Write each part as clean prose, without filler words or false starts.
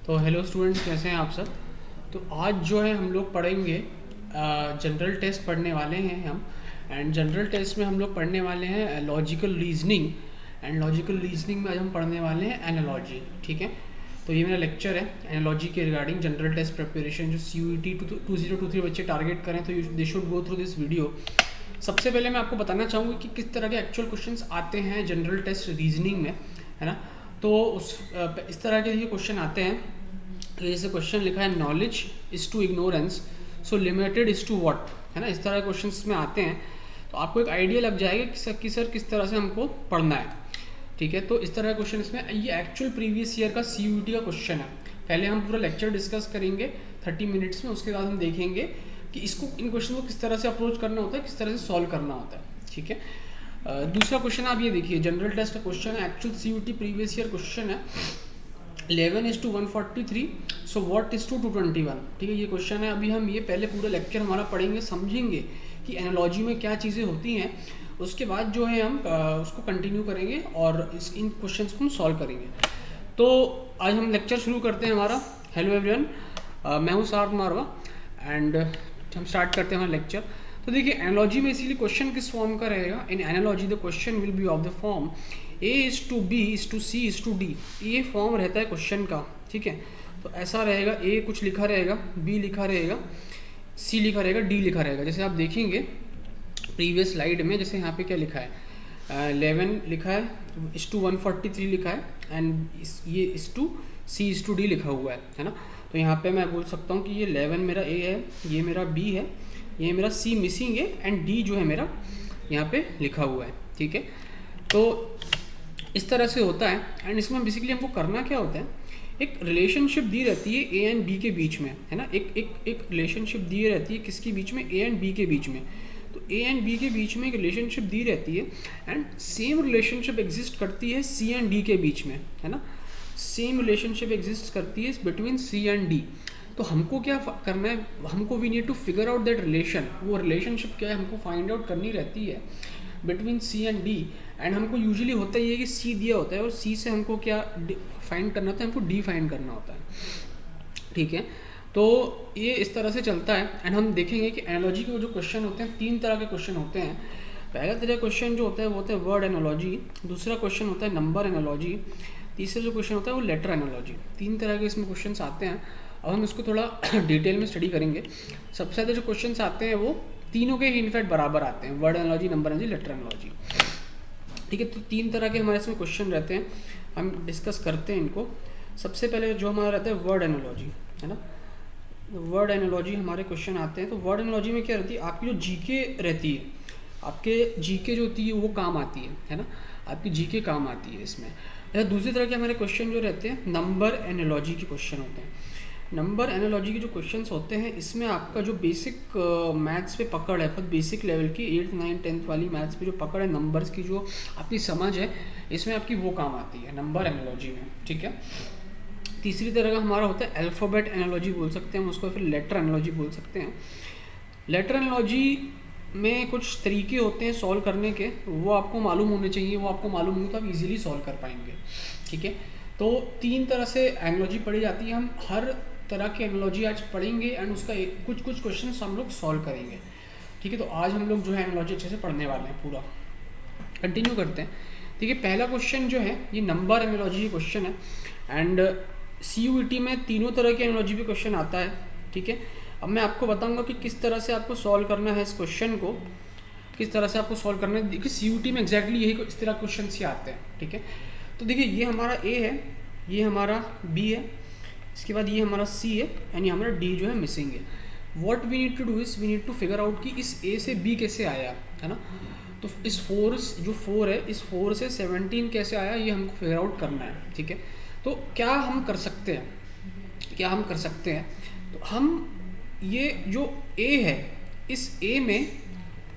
तो hello students, कैसे हैं आप सब। तो आज जो है हम लोग पढ़ेंगे जनरल टेस्ट पढ़ने वाले हैं हम। एंड जनरल टेस्ट में हम लोग पढ़ने वाले हैं logical reasoning. And logical reasoning में आज हम पढ़ने वाले हैं एनालॉजी। ठीक है, तो ये मेरा लेक्चर है एनालॉजी के रिगार्डिंग जनरल टेस्ट प्रिपरेशन। जो CUET 2023 बच्चे टारगेट करें तो they should go through this video. सबसे पहले मैं आपको बताना चाहूँगी कि किस तरह के एक्चुअल क्वेश्चंस आते हैं जनरल टेस्ट रीजनिंग में, है ना। तो इस तरह के ये क्वेश्चन आते हैं। तो जैसे क्वेश्चन लिखा है knowledge is to ignorance so limited is to what, है ना। इस तरह के क्वेश्चंस में आते हैं तो आपको एक आइडिया लग जाएगा कि सर किस तरह से हमको पढ़ना है। ठीक है, तो इस तरह का क्वेश्चन इसमें ये एक्चुअल प्रीवियस ईयर का CUET का क्वेश्चन है। पहले हम पूरा लेक्चर डिस्कस करेंगे 30 मिनट्स में, उसके बाद हम देखेंगे कि इन क्वेश्चन को किस तरह से अप्रोच करना होता है, किस तरह से सॉल्व करना होता है। ठीक है, दूसरा क्वेश्चन आप ये देखिए, जनरल टेस्ट का क्वेश्चन है, actual CUET previous year question है। 11:143 सो व्हाट इज टू 221। ठीक है, ये क्वेश्चन है। अभी हम ये पहले पूरा लेक्चर हमारा पढ़ेंगे, समझेंगे कि एनालॉजी में क्या चीज़ें होती हैं। उसके बाद जो है हम उसको कंटिन्यू करेंगे और इन क्वेश्चंस को हम सॉल्व करेंगे। तो आज हम लेक्चर शुरू करते हैं हमारा। हेलो एवरीवन, मैं हूँ सार्थ मारवा एंड हम स्टार्ट करते हैं हमारा लेक्चर। तो देखिए, एनालॉजी में इसीलिए क्वेश्चन किस फॉर्म का रहेगा। In analogy the question will be of the form A is to B is to C is to D। ये फॉर्म रहता है क्वेश्चन का। ठीक है, तो ऐसा रहेगा, A कुछ लिखा रहेगा, B लिखा रहेगा, C लिखा रहेगा, D लिखा रहेगा। जैसे आप देखेंगे प्रीवियस स्लाइड में, जैसे यहाँ पे क्या लिखा है, 11 लिखा है, इस टू 143 लिखा है एंड ये इस टू C इस टू D लिखा हुआ है ना। तो यहाँ पे मैं बोल सकता हूँ कि ये 11 मेरा A है, ये मेरा B है, ये मेरा C मिसिंग है एंड D जो है मेरा यहाँ पे लिखा हुआ है। ठीक है, तो इस तरह से होता है। एंड इसमें बेसिकली हमको करना क्या होता है, एक रिलेशनशिप दी रहती है A एंड B के बीच में, है ना। एक रिलेशनशिप दी रहती है किसके बीच में, A एंड B के बीच में। तो A एंड B के बीच में एक रिलेशनशिप दी रहती है एंड सेम रिलेशनशिप एग्जिस्ट करती है C एंड D के बीच में, है ना। सेम रिलेशनशिप एग्जिस्ट करती है बिटवीन C एंड D। तो हमको क्या करना है, हमको we need to figure out that relation. वो रिलेशनशिप क्या है हमको फाइंड आउट करनी रहती है between C and D। And हमको यूजुअली होता ही है कि C दिया होता है और C से हमको क्या फाइंड करना होता है, हमको D फाइंड करना होता है। ठीक है, तो ये इस तरह से चलता है। एंड हम देखेंगे कि एनालॉजी के जो क्वेश्चन होते हैं, 3 तरह के क्वेश्चन होते हैं। पहला तरह क्वेश्चन जो होता है वो होता है वर्ड एनालॉजी, दूसरा क्वेश्चन होता है नंबर एनालॉजी, तीसरा जो क्वेश्चन होता है वो लेटर एनालॉजी। 3 तरह के इसमें क्वेश्चन आते हैं। अब हम इसको थोड़ा डिटेल में स्टडी करेंगे। सबसे ज़्यादा जो क्वेश्चन आते हैं वो तीनों के इनफैक्ट बराबर आते हैं, word analogy, number analogy, letter analogy. ठीक है, तो 3 तरह के हमारे इसमें क्वेश्चन रहते हैं, हम डिस्कस करते हैं इनको। सबसे पहले जो हमारा रहता है वर्ड एनालॉजी, है ना। वर्ड एनालॉजी हमारे क्वेश्चन आते हैं। तो वर्ड एनालॉजी में क्या रहती है, आपकी जो जीके रहती है, आपके जीके जो होती है वो काम आती है ना, आपकी जीके काम आती है इसमें। दूसरी तरह के हमारे क्वेश्चन जो रहते हैं नंबर एनालॉजी के क्वेश्चन होते हैं। नंबर एनालॉजी के जो क्वेश्चंस होते हैं इसमें आपका जो बेसिक मैथ्स पे पकड़ है, बहुत बेसिक लेवल की 8th 9th 10th वाली मैथ्स पे जो पकड़ है, नंबर्स की जो आपकी समझ है, इसमें आपकी वो काम आती है नंबर एनालॉजी में। ठीक है, तीसरी तरह का हमारा होता है अल्फ़ाबेट एनालॉजी बोल सकते हैं हम उसको, फिर लेटर एनालॉजी बोल सकते हैं। लेटर एनालॉजी में कुछ तरीके होते हैं सॉल्व करने के, वो आपको मालूम होने चाहिए। वो आपको मालूम हो तो आप इजीली सॉल्व कर पाएंगे। ठीक है, तो 3 तरह से एनालॉजी पढ़ी जाती है। हम हर तरह की एनालॉजी आज पढ़ेंगे एंड उसका कुछ क्वेश्चन हम लोग सॉल्व करेंगे। ठीक है, तो आज हम लोग जो है एनालॉजी अच्छे से पढ़ने वाले हैं। पूरा कंटिन्यू करते हैं। ठीक है, पहला क्वेश्चन जो है ये नंबर एनालॉजी क्वेश्चन है एंड CUET में तीनों तरह की एनालॉजी पे क्वेश्चन आता है। ठीक है, अब मैं आपको बताऊंगा कि किस तरह से आपको सॉल्व करना है इस क्वेश्चन को, किस तरह से आपको सॉल्व करना है। देखिए CUET में एग्जैक्टली यही इस तरह क्वेश्चन ही आते हैं। ठीक है, तो देखिए ये हमारा A है, ये हमारा B है, इसके बाद ये हमारा C है एंड ये हमारा D जो है मिसिंग है। What we need to do is we need to figure out कि इस A से B कैसे आया, है ना। तो इस 4 है, इस 4 से 17 कैसे आया, ये हमको फिगर आउट करना है। ठीक है, तो क्या हम कर सकते हैं, तो हम ये जो A है, इस A में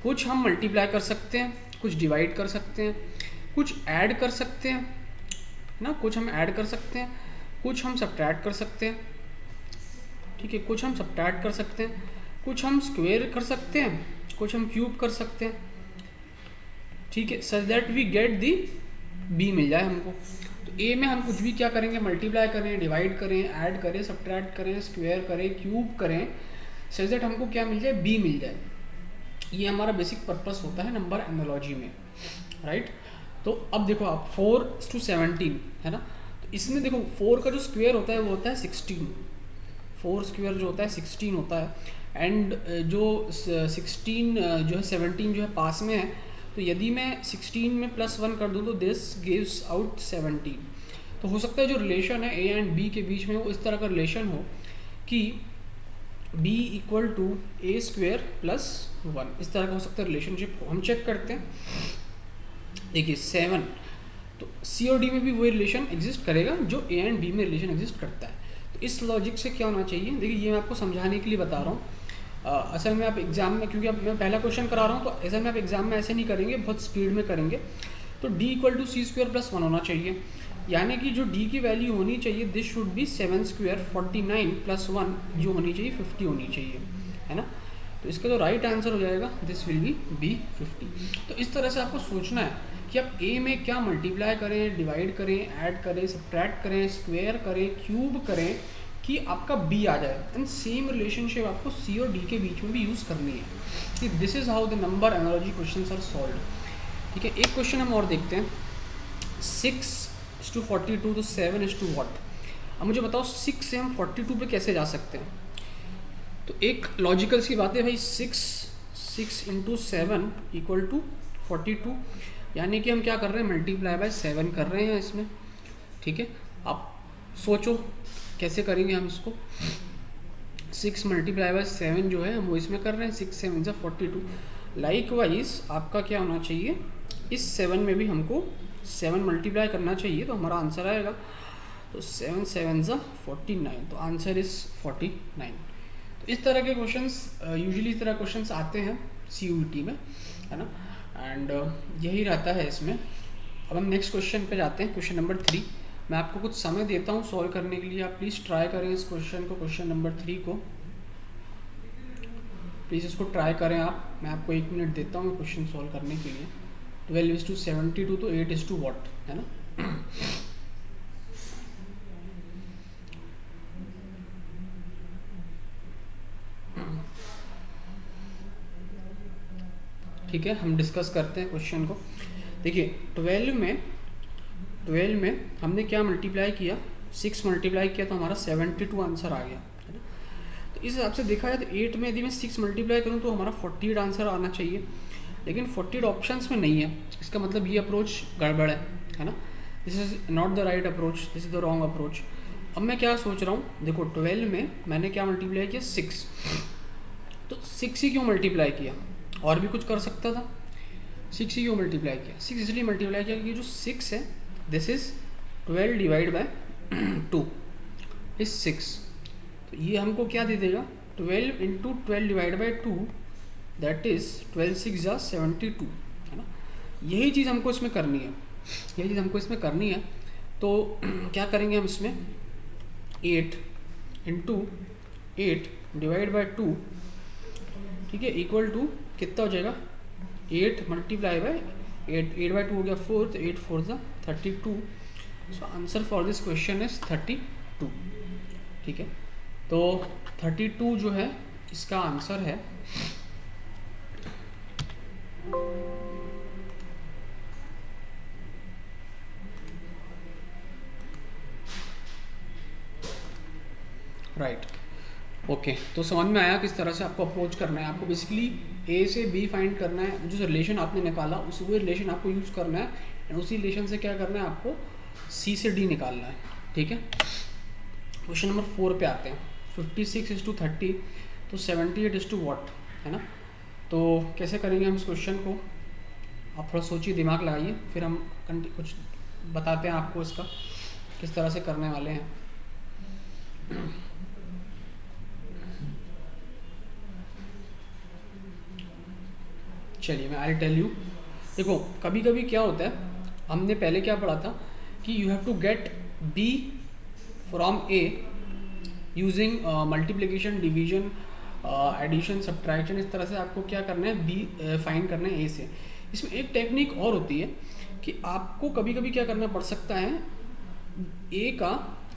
कुछ हम मल्टीप्लाई कर सकते हैं, कुछ डिवाइड कर सकते हैं, कुछ ऐड कर सकते हैं ना, कुछ हम ऐड कर सकते हैं, कुछ हम सब्ट्रैक्ट कर सकते हैं। ठीक है, कुछ हम सब्ट्रैक्ट कर सकते हैं, कुछ हम स्क्वायर कर सकते हैं, कुछ हम क्यूब कर सकते हैं। ठीक है, such that we get the B मिल जाए हमको। तो ए में हम कुछ भी क्या करेंगे, मल्टीप्लाई करें, डिवाइड करें, ऐड करें, सब्ट्रैक्ट करें, स्क्वायर करें, क्यूब करें, सच दैट हमको क्या मिल जाए, बी मिल जाए। ये हमारा बेसिक पर्पस होता है नंबर एनालॉजी में, राइट। तो अब देखो आप 4:17 है ना, तो इसमें देखो 4 का जो स्क्वायर होता है वो होता है 16, 4 स्क्वायर जो होता है 16 होता है। एंड जो 16 जो है 17 जो है पास में है, तो यदि मैं 16 में +1 कर दूँ तो दिस गिव्स आउट 17। तो हो सकता है जो रिलेशन है ए एंड बी के बीच में वो इस तरह का रिलेशन हो कि b = a² + 1, इस तरह का हो सकता है रिलेशनशिप हो। हम चेक करते हैं, देखिए 7, तो सी और डी में भी वही रिलेशन एग्जिस्ट करेगा जो ए एंड बी में रिलेशन एग्जिस्ट करता है। तो इस लॉजिक से क्या होना चाहिए, देखिए ये मैं आपको समझाने के लिए बता रहा हूँ। असल में आप एग्जाम में, क्योंकि अब मैं पहला क्वेश्चन करा रहा हूँ, तो असल में आप एग्जाम में ऐसे नहीं करेंगे, बहुत स्पीड में करेंगे। तो d = c² + 1 होना चाहिए, यानी कि जो d की वैल्यू होनी चाहिए दिस शुड बी 7² 49 + 1 जो होनी चाहिए 50 होनी चाहिए, है ना। तो इसका जो राइट आंसर हो जाएगा दिस विल बी बी 50। तो इस तरह से आपको सोचना है कि आप ए में क्या मल्टीप्लाई करें, डिवाइड करें, ऐड करें, सब्ट्रैक्ट करें, स्क्वायर करें, क्यूब करें कि आपका बी आ जाए। एंड सेम रिलेशनशिप आपको सी और डी के बीच में भी यूज़ करनी है कि this is how the number analogy questions are solved. ठीक है, एक क्वेश्चन हम और देखते हैं, 6:42 तो 7:what। अब मुझे बताओ 6 से हम 42 पे कैसे जा सकते हैं। तो एक लॉजिकल सी बात है भाई, 6 × 7 = 42, यानी कि हम क्या कर रहे हैं, मल्टीप्लाई बाय 7 कर रहे हैं इसमें। ठीक है, आप सोचो कैसे करेंगे हम इसको। 6 × 7 जो है हम वो इसमें कर रहे हैं, 6 × 7 = 42। लाइकवाइज आपका क्या होना चाहिए, इस 7 में भी हमको 7 मल्टीप्लाई करना चाहिए, तो हमारा आंसर आएगा। तो 7 × 7 = 49, तो आंसर इज़ 49। तो इस तरह के क्वेश्चंस यूजुअली इस तरह क्वेश्चंस आते हैं CUET में, है ना। एंड यही रहता है इसमें। अब हम नेक्स्ट क्वेश्चन पे जाते हैं, क्वेश्चन नंबर 3। मैं आपको कुछ समय देता हूँ सॉल्व करने के लिए, आप प्लीज़ ट्राई करें इस क्वेश्चन को, क्वेश्चन नंबर 3 को प्लीज़ इसको ट्राई करें आप। मैं आपको 1 मिनट देता हूँ क्वेश्चन सॉल्व करने के लिए। 12:72 तो 8:what, है ना। ठीक है, हम डिस्कस करते हैं क्वेश्चन को। देखिए 12 में हमने क्या मल्टीप्लाई किया, 6 मल्टीप्लाई किया, तो हमारा 72 आंसर आ गया, है ना। तो इस हिसाब से देखा जाए तो 8 में यदि मैं 6 मल्टीप्लाई करूँ तो हमारा 48 आंसर आना चाहिए, लेकिन 48 ऑप्शंस में नहीं है। इसका मतलब ये अप्रोच गड़बड़ है ना। This is not the right approach, this is the wrong approach. अब मैं क्या सोच रहा हूँ, देखो 12 में मैंने क्या मल्टीप्लाई किया, 6, तो 6 ही क्यों मल्टीप्लाई किया, और भी कुछ कर सकता था। 6 ही क्यों मल्टीप्लाई किया, 6 इसलिए मल्टीप्लाई किया क्योंकि जो 6 है दिस इज़ 12 / 2 इज 6। तो ये हमको क्या दे देगा, 12 × 12 / 2 दैट इज़ 12 × 6 = 72, है ना। यही चीज़ हमको इसमें करनी है, तो क्या करेंगे हम इसमें, 8 × 8 / 2, ठीक है, इक्वल टू कितना हो जाएगा, 8 × 8, 8/2 हो गया 4, तो 8 × 4 = 32। So answer for this question is 32। ठीक है, तो 32 जो है इसका आंसर है। Right, okay. तो समझ में आया किस तरह से आपको अप्रोच करना है। आपको बेसिकली ए से बी फाइंड करना है, जो रिलेशन आपने निकाला उस वो रिलेशन आपको यूज़ करना है, एंड उसी रिलेशन से क्या करना है, आपको सी से डी निकालना है। ठीक है, क्वेश्चन नंबर 4 पे आते हैं। 56:30 तो 78:what, है ना। तो कैसे करेंगे हम इस क्वेश्चन को, आप थोड़ा सोचिए, दिमाग लगाइए, फिर हम कुछ बताते हैं आपको इसका किस तरह से करने वाले हैं। चलिए मैं आई टेल यू। देखो कभी कभी क्या होता है, हमने पहले क्या पढ़ा था कि you have to get B from A using multiplication, division, addition, subtraction. इस तरह से आपको क्या करना है, बी फाइंड करना है ए से। इसमें एक टेक्निक और होती है कि आपको कभी कभी क्या करना पड़ सकता है,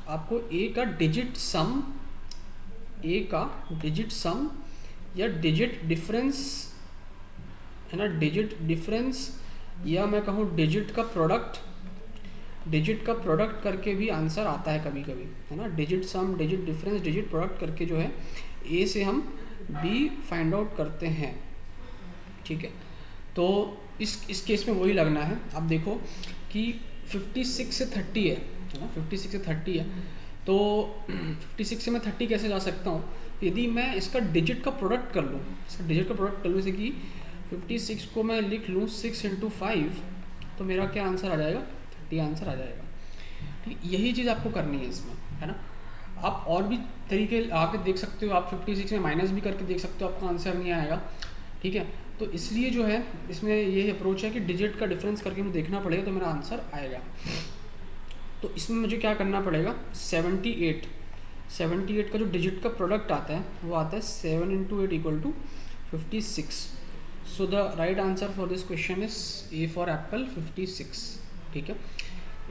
आपको ए का डिजिट सम या डिजिट डिफरेंस, है ना, डिजिट डिफरेंस, या मैं कहूँ डिजिट का प्रोडक्ट करके भी आंसर आता है कभी कभी, है ना। डिजिट सम, डिजिट डिफरेंस, डिजिट प्रोडक्ट करके जो है ए से हम बी फाइंड आउट करते हैं, ठीक है। तो इस केस में वही लगना है। आप देखो कि 56 से 30 है ना, 56 से 30 है, तो 56 से मैं 30 कैसे जा सकता हूँ, यदि मैं इसका डिजिट का प्रोडक्ट कर लूँ, जैसे कि 56 को मैं लिख लूँ 6 × 5, तो मेरा क्या आंसर आ जाएगा, 30 आंसर आ जाएगा। ठीक, यही चीज़ आपको करनी है इसमें, है ना। आप और भी तरीके आके देख सकते हो, आप 56 में माइनस भी करके देख सकते हो, आपका आंसर नहीं आएगा, ठीक है। तो इसलिए जो है इसमें ये अप्रोच है कि डिजिट का डिफरेंस करके मुझे देखना पड़ेगा तो मेरा आंसर आएगा। तो इसमें मुझे क्या करना पड़ेगा, 78 का जो डिजिट का प्रोडक्ट आता है वो आता है 7 × 8 = 56। So the right answer for this question is A for Apple 56, ठीक है।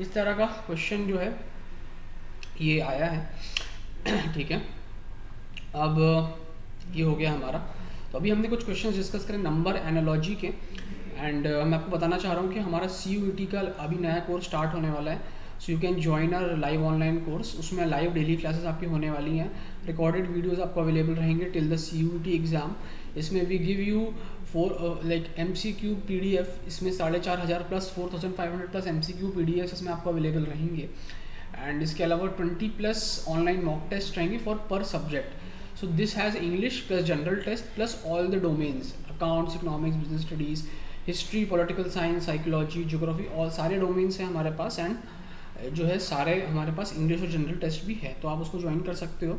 इस तरह का क्वेश्चन जो है ये आया है, ठीक है। अब ये हो गया हमारा। तो अभी हमने कुछ क्वेश्चंस डिस्कस करें नंबर एनालॉजी के, एंड मैं आपको बताना चाह रहा हूँ कि हमारा CUET का अभी नया कोर्स स्टार्ट होने वाला है। So you can join our live online course. उसमें लाइव डेली क्लासेस आपकी होने वाली हैं, रिकॉर्डेड वीडियोस आपको अवेलेबल रहेंगे टिल द CUET एग्ज़ाम। इसमें we give you MCQ PDF, इसमें 4500 प्लस 4500 प्लस MCQ PDFs इसमें आपको अवेलेबल रहेंगे। एंड इसके अलावा 20+ ऑनलाइन मॉक टेस्ट रहेंगे फॉर पर subject. So this has English plus general test plus all the domains, accounts, economics, business studies, history, political science, psychology, geography, all सारे domains हैं हमारे पास। एंड जो है सारे हमारे पास इंग्लिश और जनरल टेस्ट भी है, तो आप उसको ज्वाइन कर सकते हो।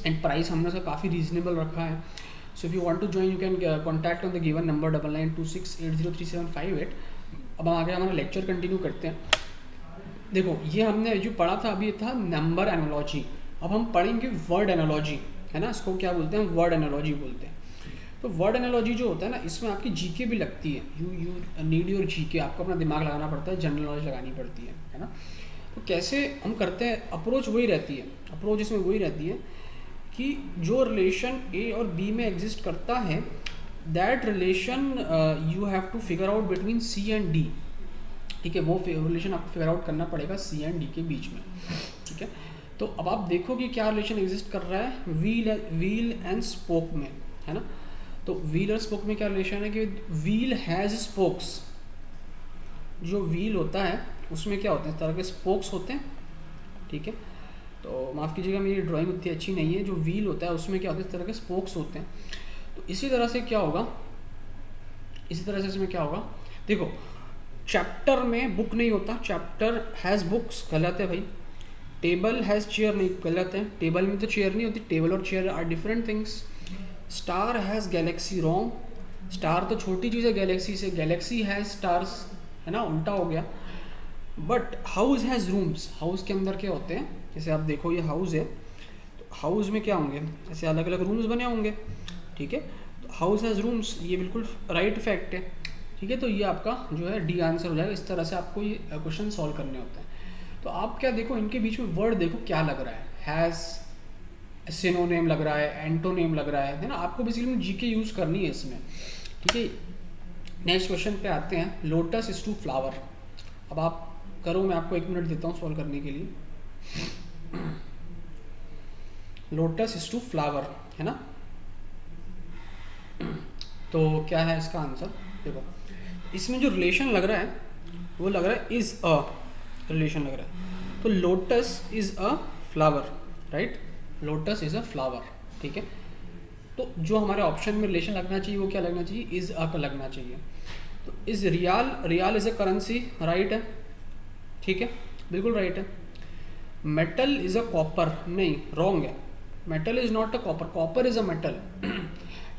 एंड प्राइस हमने उसका काफ़ी रीजनेबल रखा है। So if you want to join you can contact on the given number 9926803758। अब हम आगे हमारा लेक्चर कंटिन्यू करते हैं। देखो ये हमने जो पढ़ा था अभी था नंबर एनालॉजी, अब हम पढ़ेंगे वर्ड एनालॉजी, है ना। इसको क्या बोलते हैं, वर्ड एनालॉजी बोलते हैं। तो वर्ड एनालॉजी जो होता है ना, इसमें आपकी जीके भी लगती है। यू नीड योर जीके, आपको अपना दिमाग लगाना पड़ता है, जनरल नॉलेज लगानी पड़ती है ना। तो कैसे हम करते हैं, अप्रोच वही रहती है, अप्रोच इसमें वही रहती है कि जो रिलेशन ए और बी में एग्जिस्ट करता है, that relation you have to figure out between C and D, ठीक है। वो रिलेशन आपको फिगर आउट करना पड़ेगा सी एंड डी के बीच में, ठीक है। तो अब आप देखो कि क्या रिलेशन एग्जिस्ट कर रहा है व्हील एंड स्पोक में, है ना। तो व्हील और स्पोक में क्या रिलेशन है कि व्हील हैज़ स्पोक्स। जो व्हील होता है उसमें क्या होते हैं, इस तरह के स्पोक्स होते हैं, ठीक है। तो माफ़ कीजिएगा मेरी ड्राइंग उतनी अच्छी नहीं है। जो व्हील होता है उसमें क्या होता है, इस तरह के स्पोक्स होते हैं। तो इसी तरह से क्या होगा, इसमें क्या होगा, देखो चैप्टर में बुक नहीं होता, चैप्टर हैज़ बुक्स, गलत है भाई। टेबल हैज़ चेयर नहीं, गलत है, टेबल में तो चेयर नहीं होती, टेबल और chair are different things. Star has galaxy, wrong, star तो छोटी चीज़ है गैलेक्सी से, गैलेक्सी हैज़ स्टार्स, है ना, उल्टा हो गया। But house has rooms, house के अंदर क्या होते हैं, जैसे आप देखो ये हाउस है, तो हाउस में क्या होंगे, ऐसे अलग अलग रूम्स बने होंगे, ठीक है। तो हाउस हैज़ रूम्स, ये बिल्कुल राइट फैक्ट है, ठीक है। तो ये आपका जो है डी आंसर हो जाएगा। इस तरह से आपको ये क्वेश्चन सॉल्व करने होते हैं। तो आप क्या देखो, इनके बीच में वर्ड देखो क्या लग रहा है, हैज़ सिनोनिम लग रहा है, एंटोनिम लग रहा है ना। आपको बेसिकली जीके यूज़ करनी है इसमें, ठीक है। नेक्स्ट क्वेश्चन पे आते हैं, लोटस इज टू फ्लावर। अब आप करो, मैं आपको 1 मिनट देता हूँ सॉल्व करने के लिए। लोटस इज टू फ्लावर, है ना। तो क्या है इसका आंसर, देखो इसमें जो रिलेशन लग रहा है वो लग रहा है इज अ, रिलेशन लग रहा है। तो lotus is a flower, right, lotus is a flower, ठीक है। तो जो हमारे ऑप्शन में रिलेशन लगना चाहिए वो क्या लगना चाहिए, इज अ का लगना चाहिए। तो is riyal is a currency, right है, ठीक है, बिल्कुल राइट है। मेटल इज अ कॉपर, नहीं, रॉन्ग है, metal is not a copper, copper is a metal.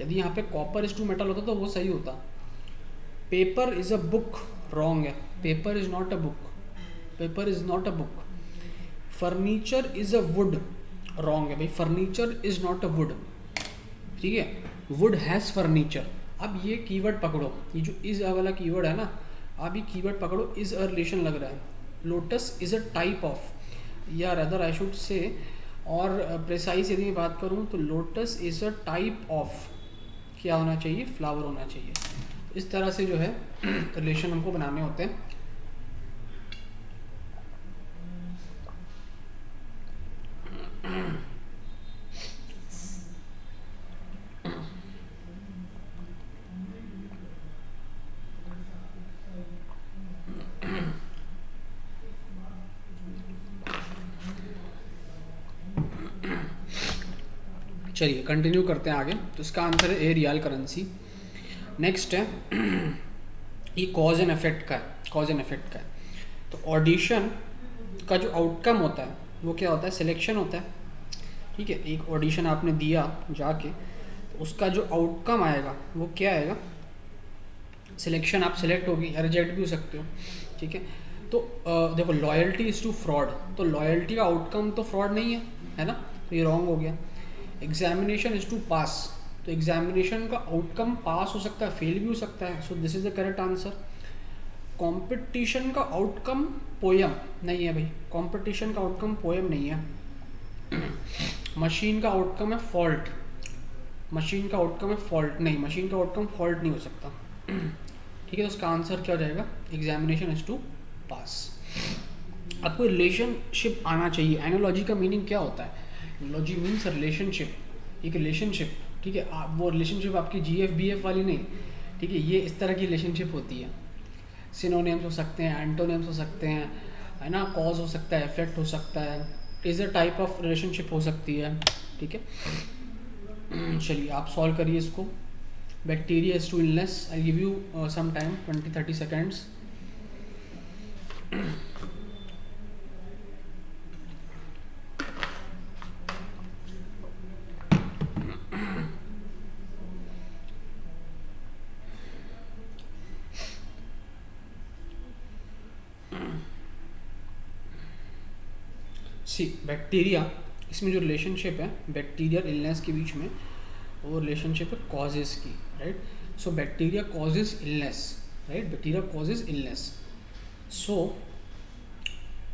यदि यहाँ पे कॉपर इज टू मेटल होता तो वो सही होता। Paper is a book, wrong है, paper is not a book, paper is not a book. Furniture is a wood, wrong है भाई, furniture is not a wood, ठीक है। Wood has furniture. अब ये कीवर्ड पकड़ो, ये जो इज वाला कीवर्ड है ना, आप ये कीवर्ड पकड़ो, इज अ रिलेशन लग रहा है, lotus is a type of, या रदर आई शुड से, और प्रिसाइज यदि मैं बात करूँ तो lotus is a type of क्या होना चाहिए, फ्लावर होना चाहिए। इस तरह से जो है रिलेशन हमको बनाने होते हैं। चलिए कंटिन्यू करते हैं आगे। तो इसका आंसर है ए, रियल करेंसी। नेक्स्ट है ये कॉज एंड इफेक्ट का है, कॉज एंड इफेक्ट का है। तो ऑडिशन का जो आउटकम होता है वो क्या होता है, सिलेक्शन होता है। ठीक है, एक ऑडिशन आपने दिया जाके, तो उसका जो आउटकम आएगा वो क्या आएगा, सिलेक्शन। आप सिलेक्ट होगी या रिजेक्ट भी हो सकते हो। ठीक है, तो देखो लॉयल्टी इज़ टू फ्रॉड, तो लॉयल्टी का आउटकम तो फ्रॉड नहीं है ना, तो ये रॉन्ग हो गया। एग्जामिनेशन इज़ टू पास, तो एग्जामिनेशन का आउटकम पास हो सकता है, फेल भी हो सकता है, so this is the correct answer. Competition का आउटकम पोयम नहीं है भाई, कंपटीशन का आउटकम पोयम नहीं है। मशीन का आउटकम है फॉल्ट, मशीन का आउटकम है फॉल्ट नहीं, मशीन का आउटकम फॉल्ट नहीं हो सकता। ठीक है, तो उसका आंसर क्या हो जाएगा, एग्जामिनेशन इज टू पास। आपको रिलेशनशिप आना चाहिए। एनालॉजी का मीनिंग क्या होता है, एनालॉजी मीन्स रिलेशनशिप, एक रिलेशनशिप। ठीक है, आप वो रिलेशनशिप आपकी GF BF वाली नहीं, ठीक है, ये इस तरह की रिलेशनशिप होती है। सिनोनिम्स हो सकते हैं, एंटोनिम्स हो सकते हैं, है ना, कॉज हो सकता है, इफेक्ट हो सकता है, is a type of relationship हो सकती है। ठीक है, चलिए आप सॉल्व करिए इसको। Bacteria is to illness, I give you some time 20-30 seconds. C bacteria, इसमें जो रिलेशनशिप है बैक्टीरियल इलनेस के बीच में, वो रिलेशनशिप है कॉजेज़ की, right. So bacteria causes illness, right, bacteria causes illness. So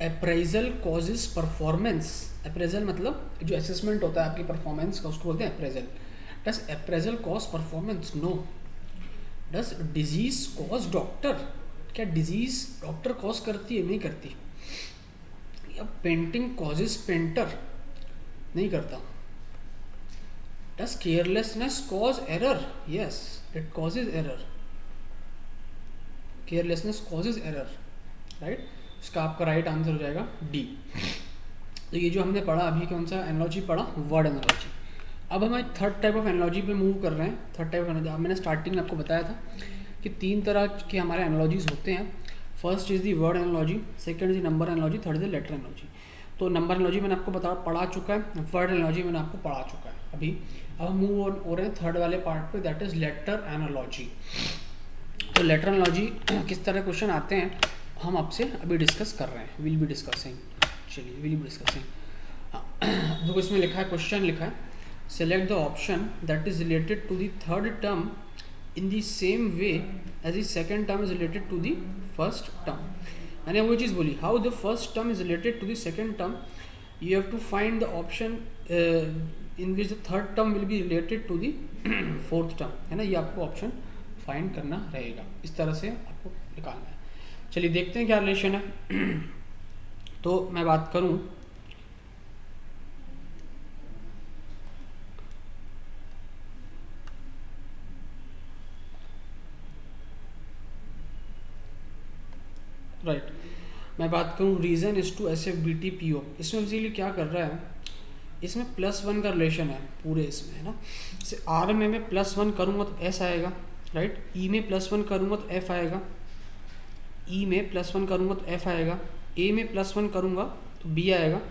appraisal causes performance, appraisal मतलब जो असेसमेंट होता है आपकी परफॉर्मेंस का, उसको बोलते हैं अप्रेजल। डस अप्रेजल कॉज परफॉर्मेंस, नो। डस डिजीज कॉज डॉक्टर, क्या डिजीज डॉक्टर कॉज करती है, नहीं करती। अब पेंटिंग कॉजेज पेंटर, नहीं करता। Does carelessness cause error, yes it causes error, carelessness causes error, right. इसका आपका राइट आंसर हो जाएगा डी। तो ये जो हमने पढ़ा अभी, कौन सा एनालॉजी पढ़ा, वर्ड एनालॉजी। अब हम थर्ड टाइप ऑफ एनालॉजी पे मूव कर रहे हैं। थर्ड टाइप ऑफ एनालॉजी, मैंने स्टार्टिंग में आपको बताया था कि 3 तरह के हमारे एनालॉजीज होते हैं। First is the word analogy, second is number analogy, third is the letter analogy. तो नंबर एनालॉजी मैंने आपको पढ़ा चुका है, वर्ड एनालॉजी मैंने आपको पढ़ा चुका है अभी। अब हम मूव ऑन हो रहे हैं थर्ड वाले पार्ट पे, दैट इज लेटर एनालॉजी। तो लेटर एनालॉजी किस तरह क्वेश्चन आते हैं हम आपसे अभी डिस्कस कर रहे हैं, विल बी डिस्कसिंग। चलिए विल बी डिस्कसिंग। देखो इसमें लिखा है, क्वेश्चन लिखा है, select the option that is related to the third term in the same way as the second term is related to the first term. मैंने वो चीज़ बोली, how the first term is related to the second term, you have to find the option in which the third term will be related to the fourth term, है ना। ये आपको option find करना रहेगा, इस तरह से आपको निकालना है। चलिए देखते हैं क्या रिलेशन है। तो मैं बात करूँ, राइट, मैं बात करूँ रीज़न इज टू SFBT-PO। इसमें बेसिकली क्या कर रहा है, इसमें +1 का रिलेशन है पूरे इसमें, है ना। जैसे R में मैं +1 करूँगा तो S आएगा, राइट। E में +1 करूँगा तो F आएगा, E में +1 करूँगा तो F आएगा, A में +1 करूँगा तो B आएगा,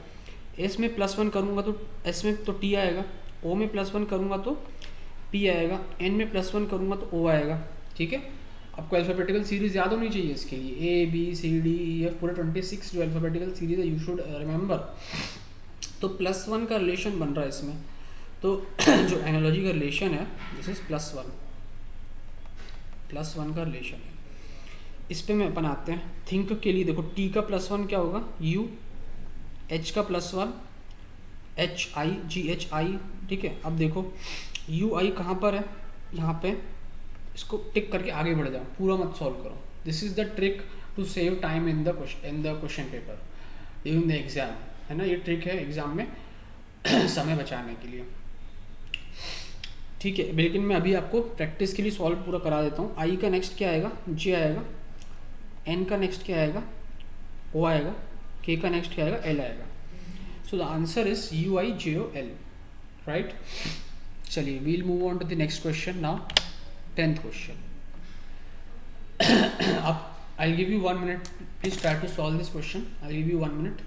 S में +1 करूँगा तो S में तो T आएगा, O में +1 करूँगा तो P आएगा, N में +1 करूँगा तो O आएगा। ठीक है, आपको अल्फ़ाबेटिकल सीरीज़ याद होनी चाहिए इसके लिए, ABCDEF पूरे 26 जो अल्फ़ाबेटिकल सीरीज़ है, यू शुड रिमेंबर। तो +1 का रिलेशन बन रहा है इसमें। तो जो एनालॉजी का रिलेशन है दिस इज +1 का रिलेशन है। इस पे में अपन आते हैं थिंक के लिए। देखो टी का +1 क्या होगा यू, एच का +1 H I ji H I, ठीक है। अब देखो यू आई कहाँ पर है, यहाँ पे, इसको टिक करके आगे बढ़ जाओ, पूरा मत सॉल्व करो। This is the trick to save time in the question paper during the exam, है ना। ये ट्रिक है एग्जाम में समय बचाने के लिए, ठीक है। लेकिन मैं अभी आपको प्रैक्टिस के लिए सॉल्व पूरा करा देता हूँ। आई का नेक्स्ट क्या आएगा, जे आएगा। एन का नेक्स्ट क्या आएगा, ओ आएगा। के का नेक्स्ट क्या आएगा, एल आएगा। So the answer is U I J O L, right. चलिए we'll move on to the next question now, 10th question. अब I give you 1 minute, please try to solve this question. I give you 1 minute।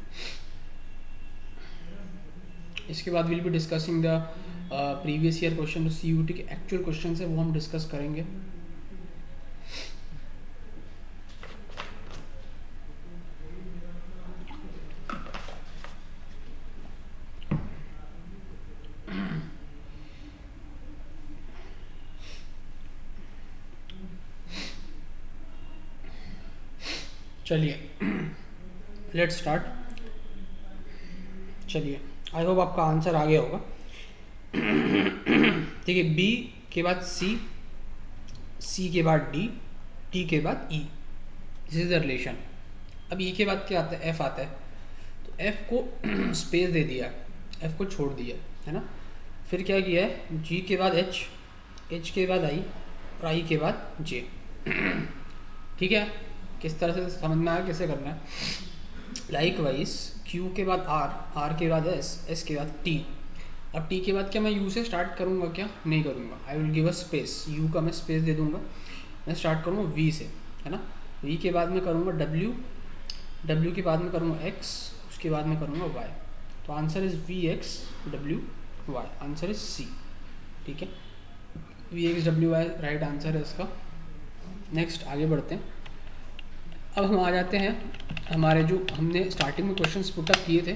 इसके बाद will be discussing the previous year question, जो CUT के actual question है वो हम discuss करेंगे। चलिए लेट्स स्टार्ट। चलिए आई होप आपका आंसर आ गया होगा। ठीक है, बी के बाद सी, सी के बाद डी, टी के बाद ई, दिस इज द रिलेशन। अब ई के बाद क्या आता है, एफ आता है। तो एफ को स्पेस दे दिया, एफ को छोड़ दिया, है ना। फिर क्या किया है, जी के बाद एच, एच के बाद आई और आई के बाद जे। ठीक है, किस तरह से समझ में आया कैसे करना है। लाइक वाइज क्यू के बाद आर, आर के बाद एस, एस के बाद टी। अब टी के बाद क्या मैं यू से स्टार्ट करूँगा, क्या नहीं करूँगा, I will give a space, you का मैं स्पेस दे दूँगा। मैं स्टार्ट करूँगा वी से, है ना। वी के बाद मैं करूँगा डब्ल्यू, डब्ल्यू के बाद में करूँगा एक्स, उसके बाद में करूँगा वाई। तो answer is V X W Y, answer is C. ठीक है, V X W Y right answer है इसका। नेक्स्ट आगे बढ़ते हैं। अब हम आ जाते हैं हमारे जो हमने स्टार्टिंग में क्वेश्चंस पुटअप किए थे,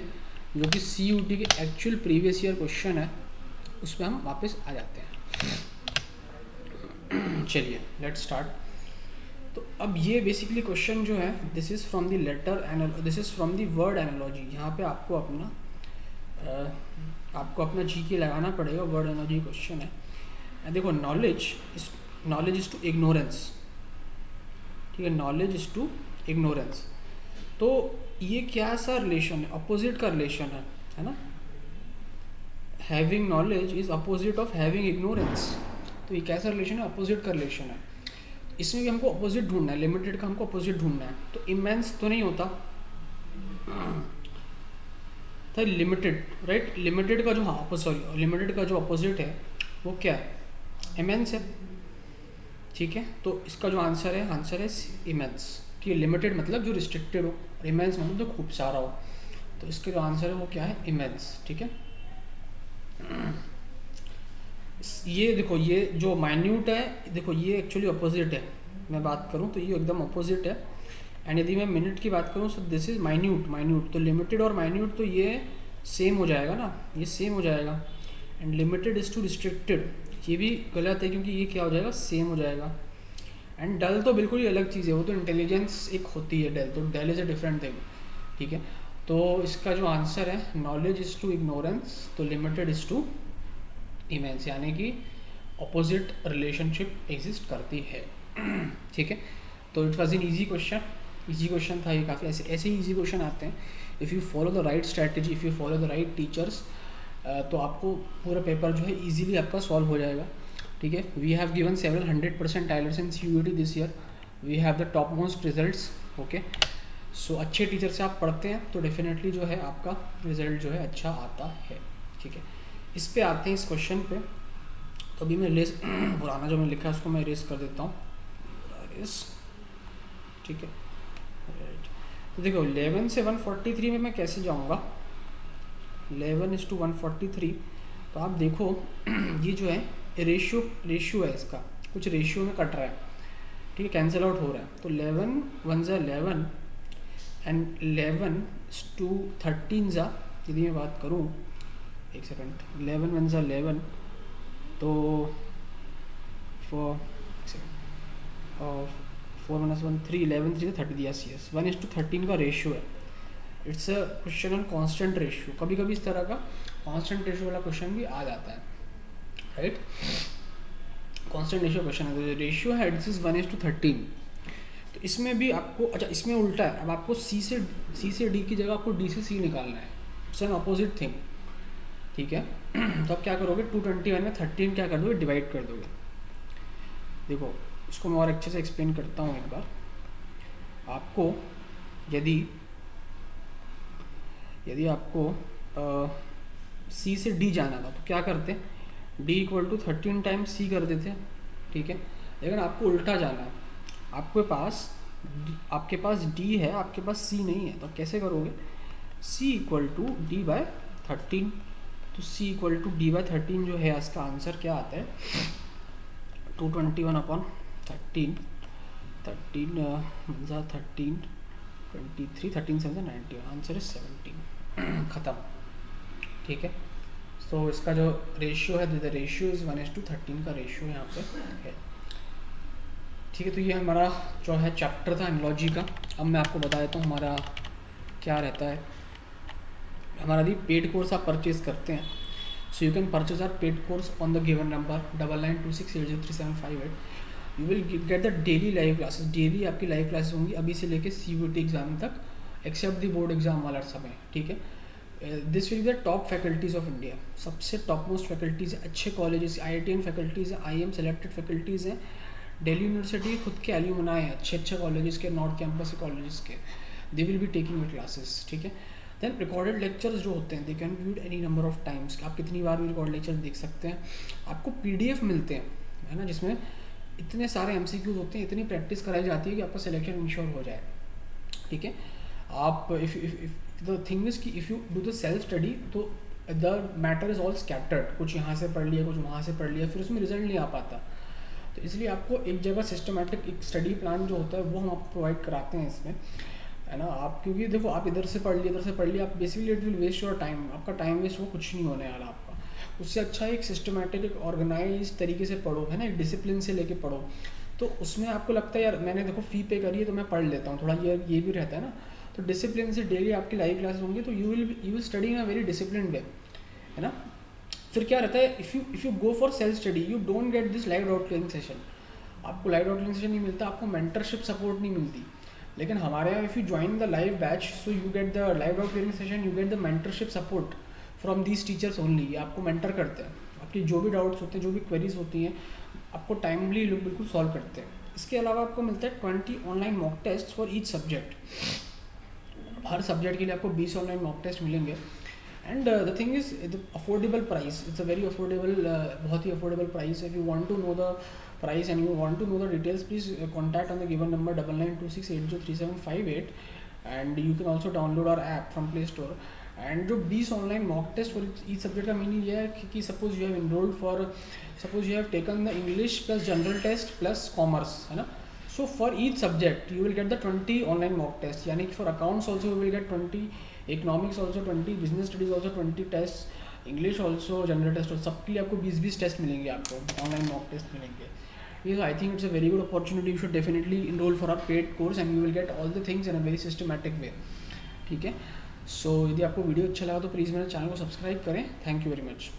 जो कि CUT के एक्चुअल प्रीवियस ईयर क्वेश्चन है, उस पर हम वापस आ जाते हैं। चलिए लेट्स स्टार्ट। तो अब ये बेसिकली क्वेश्चन जो है, this is from the letter, this is from the word analogy. यहाँ पे आपको अपना GK लगाना पड़ेगा, वर्ड एनालॉजी क्वेश्चन है। देखो नॉलेज इज टू इग्नोरेंस, ठीक है, नॉलेज इज टू इग्नोरेंस। तो ये क्या सा रिलेशन है, अपोजिट का रिलेशन है ना। Having knowledge is opposite of having ignorance. तो ये कैसा रिलेशन है, अपोजिट का रिलेशन है। इसमें भी हमको अपोजिट ढूंढना है, लिमिटेड का हमको अपोजिट ढूंढना है। तो इमेंस तो नहीं होता, तो लिमिटेड, राइट। लिमिटेड का जो, हाँ सॉरी, लिमिटेड का जो अपोजिट है वो क्या है, इमेंस है। ठीक है, तो इसका जो आंसर है इमेंस। ठीक है, लिमिटेड मतलब जो रिस्ट्रिक्टेड हो, इमेंस मतलब जो खूब सारा हो। तो इसके जो आंसर है वो क्या है, इमेंस। ठीक है, ये देखो, ये जो माइन्यूट है, देखो ये एक्चुअली अपोजिट है। मैं बात करूँ तो ये एकदम अपोजिट है। एंड यदि मैं मिनट की बात करूँ, सो दिस इज माइन्यूट। तो लिमिटेड और माइन्यूट तो ये सेम हो जाएगा ना, ये सेम हो जाएगा। And limited is to restricted, ये भी गलत है, क्योंकि ये क्या हो जाएगा, सेम हो जाएगा। एंड डल तो बिल्कुल ही अलग चीज़ है, वो तो इंटेलिजेंस एक होती है डल, तो डल इज़ अ डिफरेंट थिंग। ठीक है, तो इसका जो आंसर है, नॉलेज इज़ टू इग्नोरेंस, तो लिमिटेड इज़ टू इमेंस, यानी कि अपोजिट रिलेशनशिप एग्जिस्ट करती है। ठीक है, तो it was an easy question था ये, काफ़ी ऐसे ही ईजी क्वेश्चन आते हैं। If you follow the right strategy, if you follow the right teachers, तो आपको पूरा पेपर जो है ईजिली आपका सॉल्व हो जाएगा। ठीक है, we have given several 100% tailers in CUT this year, we have the top most results. Okay, so अच्छे टीचर से आप पढ़ते हैं तो डेफिनेटली जो है आपका रिजल्ट जो है अच्छा आता है। ठीक है, इस पे आते हैं, इस क्वेश्चन पे। तो अभी मैं पुराना जो मैं लिखा है उसको मैं इरेज कर देता हूँ, ठीक है, राइट। तो देखो 11 से 143 में मैं कैसे जाऊँगा, 11:143। तो आप देखो ये जो है रेशियो है, इसका कुछ रेशियो में कट रहा है। ठीक है, कैंसिल आउट हो रहा है। तो 11 1 ज़ा 11 एंड 11 टू 13 ज़ा, यदि मैं बात करूँ, एक सेकंड, 11 1 ज़ा 11, तो 4 - 1 3, 11 3 30 दिया सी एस। 1:13 का रेशियो है। It's a question on constant ratio. कभी कभी इस तरह का कांस्टेंट रेशियो वाला क्वेश्चन भी आ जाता है, राइट। कांस्टेंट रेशियो क्वेश्चन है, रेशियो है दिस इज 1:13। तो इसमें भी आपको, अच्छा इसमें उल्टा है, अब आपको सी से डी की जगह आपको डी से सी निकालना है। इट्स एन अपोजिट थिंग, ठीक है। तो आप क्या करोगे, 221 में 13 क्या कर दोगे, डिवाइड कर दोगे। देखो इसको मैं और अच्छे से एक्सप्लेन करता हूँ एक बार। आपको यदि आपको सी से डी जाना था तो क्या करते, D equal to 13 times C कर देते, ठीक है। लेकिन आपको उल्टा जाना है, आपके पास डी है, आपके पास सी नहीं है, तो कैसे करोगे, सी इक्वल टू डी बाय 13। तो सी इक्वल टू डी बाय 13 जो है, इसका आंसर क्या आता है, 221 अपॉन 13, 13 23, 13 7 91, आंसर इज 17। ख़त्म, ठीक है। तो इसका जो रेशियो है, द रेशियो इज़ 1:13 का रेशियो यहाँ पे है, ठीक है। तो ये हमारा जो है चैप्टर था एनालॉजी का। अब मैं आपको बता देता हूँ हमारा क्या रहता है। हमारा यदि पेड कोर्स आप परचेज करते हैं, so you can purchase our paid course on the given number 9926803758। You will get the daily live classes. Daily आपकी लाइव क्लासेस होंगी अभी से लेके CUET एग्जाम तक, एक्सेप्ट द बोर्ड एग्जाम वाला समय, ठीक है। This will be the top faculties of India, सबसे टॉप मोस्ट फैकल्टीज़, अच्छे कॉलेजेस, IITian फैकल्टीज़ हैं, IIM सेलेक्टेड फैकल्टीज़ हैं, दिल्ली यूनिवर्सिटी खुद के एल्यूमनाई हैं, अच्छे कॉलेजेस के, नॉर्थ कैंपस के कॉलेजेस के, they will be taking your classes, ठीक है। देन रिकॉर्डेड लेक्चर्स जो होते हैं, they can viewed any number of times, आप कितनी बार भी रिकॉर्ड लेक्चर देख सकते हैं। आपको PDF मिलते हैं, है ना, जिसमें इतने सारे MCQs होते हैं, इतनी प्रैक्टिस कराई जाती है कि आपका सिलेक्शन इंश्योर हो जाए, ठीक है। आप इफ़ द थिंग इज कि if you do the self study तो the matter is all scattered, कुछ यहाँ से पढ़ लिया, कुछ वहाँ से पढ़ लिया, फिर उसमें रिजल्ट नहीं आ पाता। तो इसलिए आपको एक जगह सिस्टमेटिक एक स्टडी प्लान जो होता है वो हम आपको प्रोवाइड कराते हैं इसमें, है ना। आप क्योंकि देखो आप इधर से पढ़ लिया, आप basically it will waste your time, आपका टाइम वेस्ट हो, कुछ नहीं होने वाला आपका। उससे अच्छा एक सिस्टमेटिक, एक ऑर्गेनाइज तरीके से पढ़ो, है ना, एक डिसिप्लिन से लेके पढ़ो। तो उसमें आपको लगता है यार मैंने देखो फ़ी पे करी है तो मैं पढ़ लेता हूँ, थोड़ा ये भी रहता है ना। तो डिसिप्लिन से डेली आपकी लाइव क्लास होंगी तो you will study in a very discipline way, है ना। फिर क्या रहता है, if you go for self study you don't get this live doubt clearing session, आपको लाइव डाउट क्लियरिंग सेशन नहीं मिलता, आपको मेंटरशिप सपोर्ट नहीं मिलती। लेकिन हमारे यहाँ if you join the live batch so you get the live doubt clearing session, you get the mentorship support from these teachers only. ये आपको मेंटर करते हैं, आपकी जो भी डाउट्स होते हैं, जो भी क्वेरीज होती हैं, आपको टाइमली लोग बिल्कुल सॉल्व करते हैं। इसके अलावा आपको मिलता है 20 online mock test for each subject. हर सब्जेक्ट के लिए आपको 20 ऑनलाइन मॉक टेस्ट मिलेंगे। And the thing is affordable price, it's a very affordable, बहुत ही affordable price. If you want to know the price and you want to know the details, please contact on the given number 9926803758 and you can also download our app from Play Store. And जो 20 online mock test for each subject का meaning ये है कि suppose you have enrolled for, suppose you have taken the English plus general test plus commerce, है ना। So for each subject you will get the 20 online mock tests, यानी कि for accounts also you will get 20, economics also 20, business studies also 20 tests, English also, general test, सबके लिए आपको 20 test मिलेंगे, आपको online mock test मिलेंगे। Yes, I think it's a very good opportunity. You should definitely enroll for our paid course and you will get all the things in a very systematic way, ठीक है। So यदि आपको video अच्छा लगा तो please मेरे channel को subscribe करें। Thank you very much.